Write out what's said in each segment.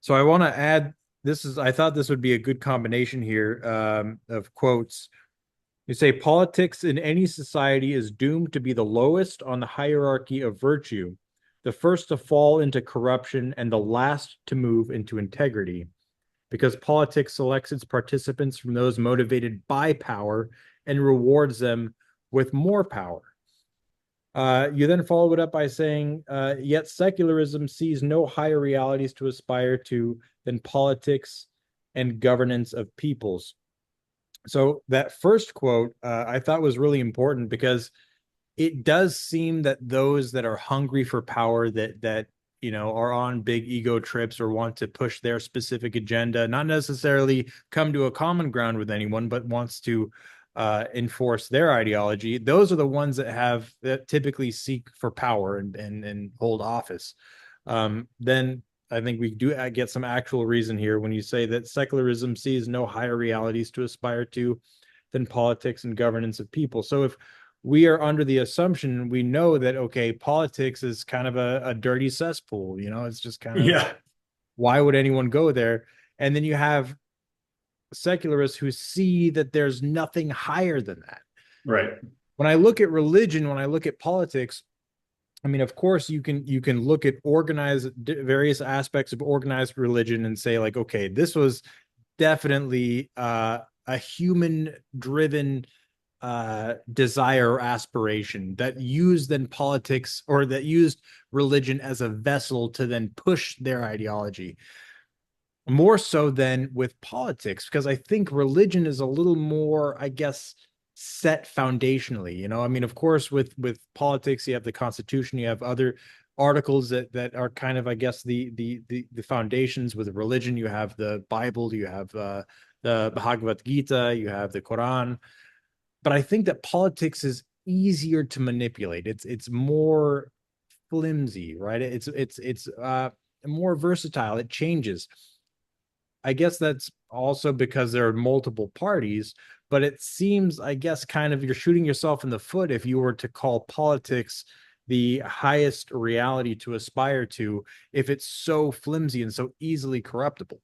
So I want to add I thought this would be a good combination here of quotes. You say politics in any society is doomed to be the lowest on the hierarchy of virtue, the first to fall into corruption and the last to move into integrity, because politics selects its participants from those motivated by power and rewards them with more power. You then follow it up by saying, yet secularism sees no higher realities to aspire to than politics and governance of peoples. So that first quote I thought was really important because it does seem that those that are hungry for power, that are on big ego trips or want to push their specific agenda, not necessarily come to a common ground with anyone, but wants to enforce their ideology. Those are the ones that typically seek for power and hold office. Then I think we do get some actual reason here when you say that secularism sees no higher realities to aspire to than politics and governance of people. So if we are under the assumption, we know that, okay, politics is kind of a dirty cesspool, it's just kind of, Yeah, why would anyone go there? And then you have secularists who see that there's nothing higher than that. right. When I look at religion, when I look at politics, I mean, of course, you can look at organized various aspects of organized religion and say, like, okay, this was definitely a human driven desire or aspiration that used then politics, or that used religion as a vessel to then push their ideology, more so than with politics, because I think religion is a little more, I guess, set foundationally. I mean, of course, with politics, you have the Constitution, you have other articles that are kind of, I guess, the foundations. With religion, you have the Bible, you have the Bhagavad Gita, you have the Quran. But I think that politics is easier to manipulate. It's more flimsy, right? It's more versatile. It changes. I guess that's also because there are multiple parties, but it seems, I guess, kind of you're shooting yourself in the foot if you were to call politics the highest reality to aspire to, if it's so flimsy and so easily corruptible.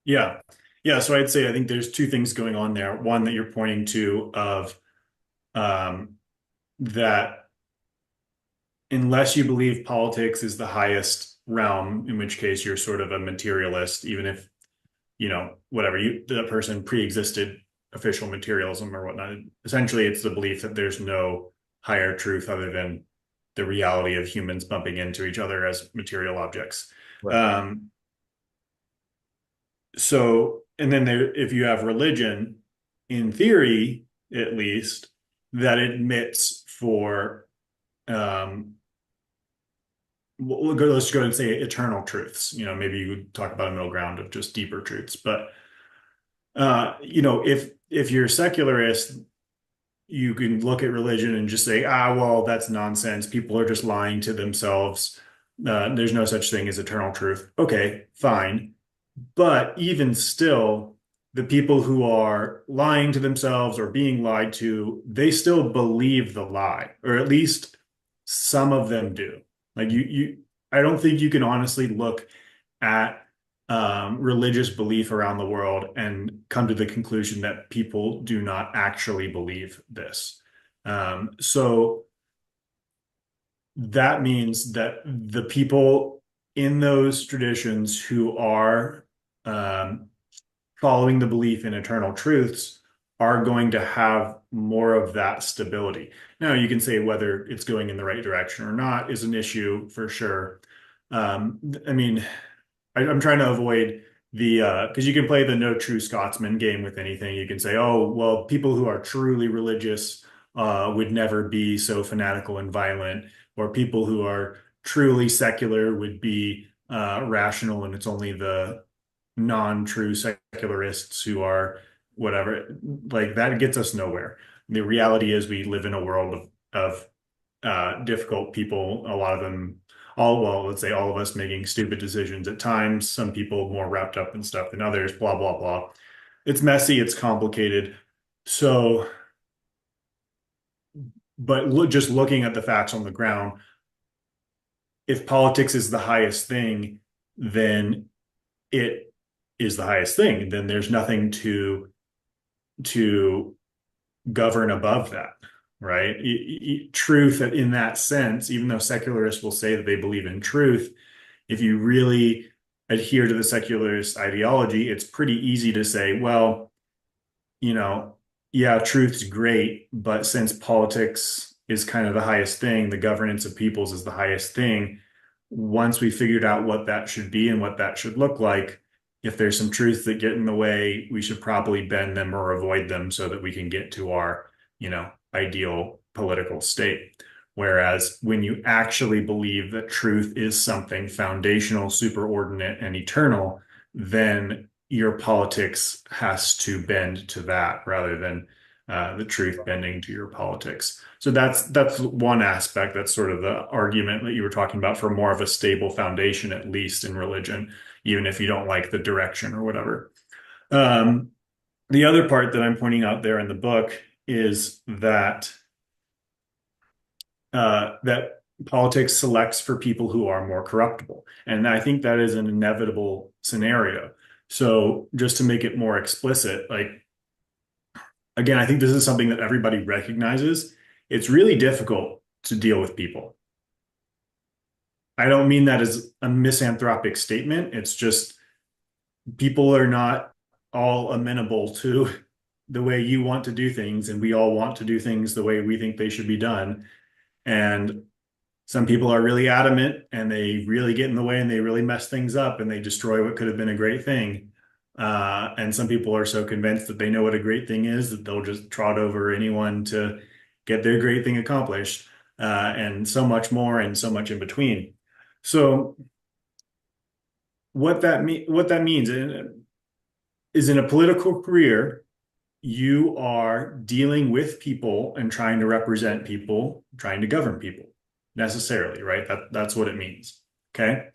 Yeah. Yeah. So I'd say I think there's two things going on there. One that you're pointing to of um, that unless you believe politics is the highest realm, in which case you're sort of a materialist, even if, whatever the person pre-existed official materialism or whatnot. Essentially, it's the belief that there's no higher truth other than the reality of humans bumping into each other as material objects. Right. Um, and then if you have religion, in theory, at least, that admits for, um, let's go and say eternal truths. Maybe you would talk about a middle ground of just deeper truths. But, if you're secularist, you can look at religion and just say, well, that's nonsense. People are just lying to themselves. There's no such thing as eternal truth. Okay, fine. But even still, the people who are lying to themselves or being lied to, they still believe the lie, or at least some of them do. I don't think you can honestly look at religious belief around the world and come to the conclusion that people do not actually believe this. So that means that the people in those traditions who are um, following the belief in eternal truths are going to have more of that stability. Now, you can say whether it's going in the right direction or not is an issue for sure. I mean, I'm trying to avoid because you can play the no true Scotsman game with anything. You can say, oh, well, people who are truly religious would never be so fanatical and violent, or people who are truly secular would be rational, and it's only the non-true secularists who are whatever. Like that gets us nowhere. The reality is we live in a world of difficult people, a lot of them well, let's say all of us making stupid decisions at times, some people more wrapped up in stuff than others, blah, blah, blah. It's messy, it's complicated. So, but just looking at the facts on the ground, if politics is the highest thing, then it is the highest thing. Then there's nothing to govern above that, right? Truth in that sense, even though secularists will say that they believe in truth, if you really adhere to the secularist ideology, it's pretty easy to say, well, you know, yeah, truth's great, but since politics is kind of the highest thing, the governance of peoples is the highest thing. Once we figured out what that should be and what that should look like, if there's some truths that get in the way, we should probably bend them or avoid them so that we can get to our, ideal political state. Whereas when you actually believe that truth is something foundational, superordinate, and eternal, then your politics has to bend to that rather than the truth bending to your politics. So that's one aspect. That's sort of the argument that you were talking about for more of a stable foundation, at least in religion, even if you don't like the direction or whatever. Um, the other part that I'm pointing out there in the book is that politics selects for people who are more corruptible. And I think that is an inevitable scenario. So just to make it more explicit, like, again, I think this is something that everybody recognizes. It's really difficult to deal with people. I don't mean that as a misanthropic statement. It's just people are not all amenable to the way you want to do things, and we all want to do things the way we think they should be done. And some people are really adamant and they really get in the way and they really mess things up and they destroy what could have been a great thing. And some people are so convinced that they know what a great thing is that they'll just trot over anyone to get their great thing accomplished, and so much more and so much in between. So what that means is in a political career, you are dealing with people and trying to represent people, trying to govern people necessarily, right? That's what it means. Okay.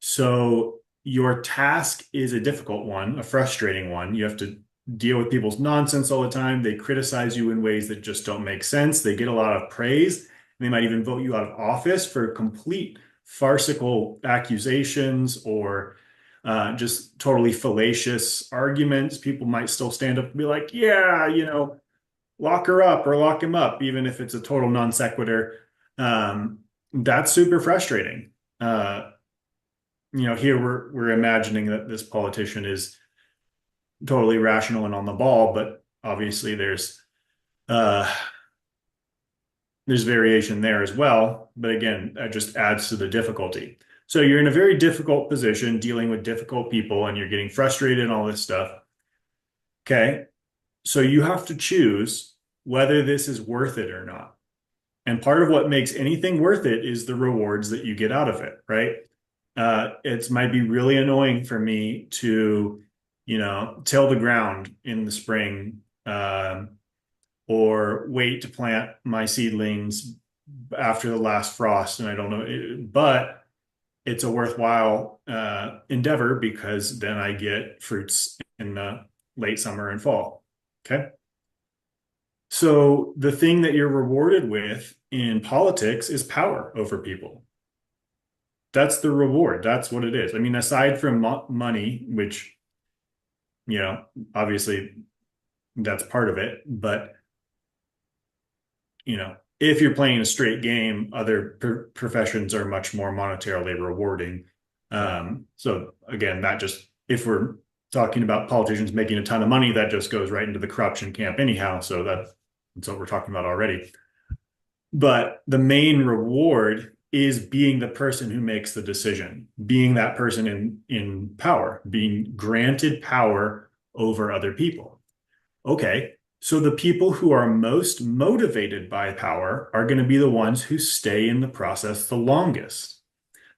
So your task is a difficult one, a frustrating one. You have to deal with people's nonsense all the time. They criticize you in ways that just don't make sense. They get a lot of praise. They might even vote you out of office for complete farcical accusations or just totally fallacious arguments. People might still stand up and be like, yeah, lock her up or lock him up, even if it's a total non sequitur. That's super frustrating. Here we're imagining that this politician is totally rational and on the ball, but obviously there's variation there as well. But again, that just adds to the difficulty. So you're in a very difficult position dealing with difficult people and you're getting frustrated and all this stuff. Okay. So you have to choose whether this is worth it or not. And part of what makes anything worth it is the rewards that you get out of it, right? It might be really annoying for me to, till the ground in the spring, or wait to plant my seedlings after the last frost. And I don't know, but it's a worthwhile endeavor because then I get fruits in the late summer and fall. Okay. So the thing that you're rewarded with in politics is power over people. That's the reward. That's what it is. I mean, aside from money, which, obviously that's part of it, but if you're playing a straight game, other professions are much more monetarily rewarding. So again, if we're talking about politicians making a ton of money, that just goes right into the corruption camp anyhow. So that's what we're talking about already. But the main reward is being the person who makes the decision, being that person in power, being granted power over other people. Okay, so the people who are most motivated by power are going to be the ones who stay in the process the longest.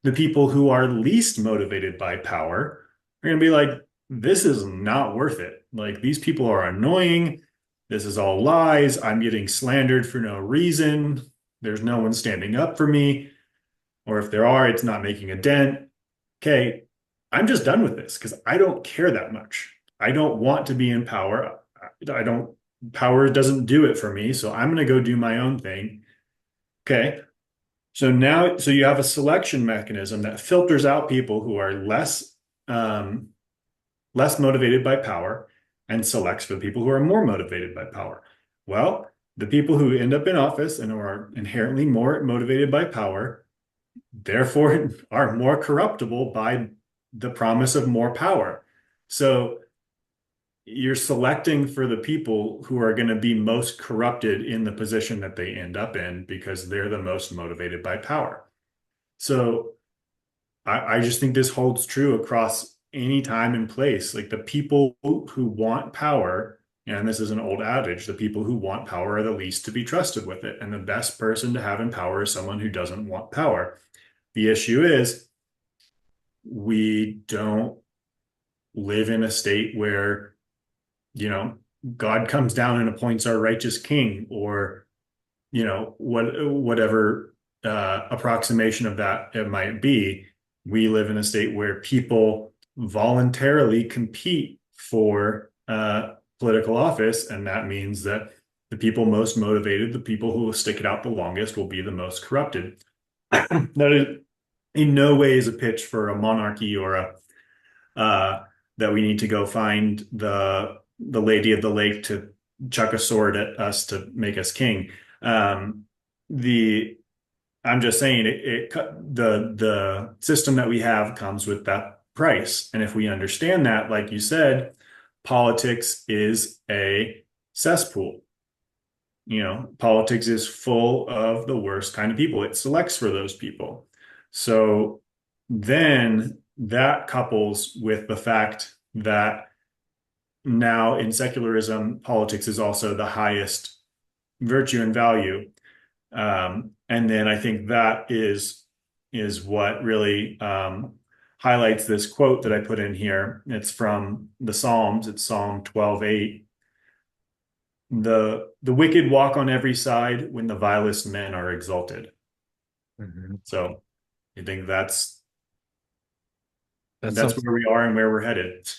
The people who are least motivated by power are going to be like, this is not worth it. Like, these people are annoying. This is all lies. I'm getting slandered for no reason. There's no one standing up for me. Or if there are, it's not making a dent. Okay, I'm just done with this because I don't care that much. I don't want to be in power. Power doesn't do it for me. So I'm going to go do my own thing. Okay. So you have a selection mechanism that filters out people who are less um, less motivated by power and selects for the people who are more motivated by power. Well, the people who end up in office and are inherently more motivated by power, therefore, are more corruptible by the promise of more power. So you're selecting for the people who are going to be most corrupted in the position that they end up in because they're the most motivated by power. So I just think this holds true across any time and place. Like the people who want power, and this is an old adage, the people who want power are the least to be trusted with it. And the best person to have in power is someone who doesn't want power. The issue is we don't live in a state where, you know, God comes down and appoints our righteous king, or, whatever approximation of that it might be. We live in a state where people voluntarily compete for political office, and that means that the people most motivated, the people who will stick it out the longest, will be the most corrupted. That is in no way is a pitch for a monarchy or a that we need to go find the lady of the lake to chuck a sword at us to make us king. The I'm just saying the system that we have comes with that price, and if we understand that, like you said, politics is a cesspool. Politics is full of the worst kind of people. It selects for those people. So then that couples with the fact that now in secularism, politics is also the highest virtue and value. And then I think that is what really highlights this quote that I put in here. It's from the Psalms. It's Psalm 12:8. The wicked walk on every side when the vilest men are exalted. Mhm. So I think that's That's that's something. where we are and where we're headed.